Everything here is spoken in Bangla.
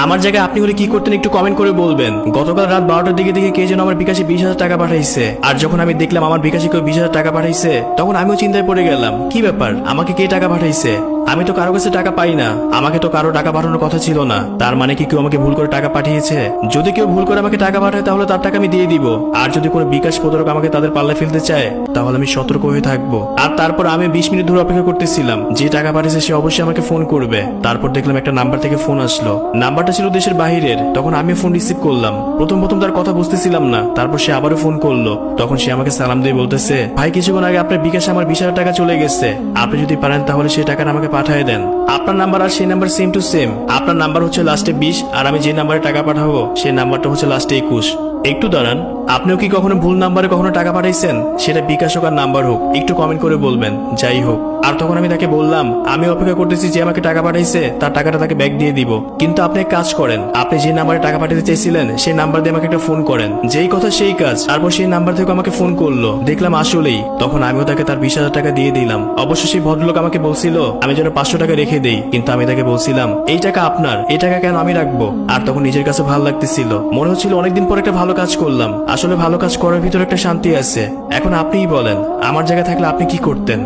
আমার জায়গায় আপনি হলে কি করতেন একটু কমেন্ট করে বলবেন। গতকাল রাত 12টার দিকে দেখে কে যেন আমার বিকাশে 20,000 টাকা পাঠাইছে। আর যখন আমি দেখলাম আমার বিকাশে কেউ 20,000 টাকা পাঠাইছে, তখন আমিও চিন্তায় পড়ে গেলাম, কি ব্যাপার, আমাকে কে টাকা পাঠাইছে? আমি তো কারো কাছে টাকা পাই না, আমাকে তো কারো টাকা পাঠানোর কথা ছিল না। তার মানে কি কেউ আমাকে ভুল করে টাকা পাঠিয়েছে? যদি কেউ ভুল করে আমাকে টাকা পাঠায় তাহলে তার টাকা আমি দিয়ে দিব। আর যদি কোনো বিকাশ প্রতারক আমাকে তাদের পাল্লায় ফেলতে চায় তাহলে আমি সতর্ক হয়ে থাকবো। আর তারপর আমি 20 মিনিট ধরে অপেক্ষা করতেছিলাম, যে টাকা পাঠিয়েছে সে অবশ্যই আমাকে ফোন করবে। তারপর দেখলাম একটা নাম্বার থেকে ফোন আসলো, নাম্বারটা ছিল দেশের বাহিরের। তখন আমি ফোন রিসিভ করলাম। প্রথম তার কথা বুঝতেছিলাম না, তারপর সে আবারও ফোন করলো। তখন সে আমাকে সালাম দিয়ে বলতেছে, ভাই কিছুক্ষণ আগে আপনার বিকাশে আমার 20,000 টাকা চলে গেছে, আপনি যদি পারেন তাহলে সেই টাকাটা আমাকে পাঠিয়ে দেন। আপনার নাম্বার আর সেই নাম্বার সেম টু সেম। আপনার নাম্বার হচ্ছে লাস্টে 20 আর আমি যে নাম্বারে টাকা পাঠাবো সেই নাম্বারটা হচ্ছে লাস্টে 21। একটু দাঁড়ান, আপনিও কি কখনো ভুল নাম্বারে কখনো টাকা পাঠাইছেন? সেটা বিকাশ হোক আর নাম্বার হোক, একটু কমেন্ট করে বলবেন, যাই হোক। আর তখন আমি তাকে বললাম, আমি অপেক্ষা করতেছি যে আমাকে টাকা পাঠাইছে তার টাকাটা তাকে ব্যাক দিয়ে দিব। কিন্তু আপনি এক কাজ করেন, আপনি যে নাম্বারে টাকা পাঠাতে চাইছিলেন সেই নাম্বার দিয়ে আমাকে একটা ফোন করেন। যেই কথা সেই কাজ। তারপর সেই নাম্বার থেকে আমাকে ফোন করলো, দেখলাম আসলেই। তখন আমিও তাকে তার 20,000 টাকা দিয়ে দিলাম। অবশ্য সেই ভদ্রলোক আমাকে বলছিল আমি যেন 500 টাকা রেখে দেই, কিন্তু আমি তাকে বলছিলাম এই টাকা আপনার, এই টাকা কেন আমি রাখবো? আর তখন নিজের কাছে ভালো লাগতেছিল, মনে হচ্ছিল অনেকদিন পর একটা ভালো কাজ করলাম। আসলে ভালো কাজ করার ভিতরে একটা শান্তি আছে। এখন আপনিই বলেন, আমার জায়গায় থাকলে আপনি কি করতেন?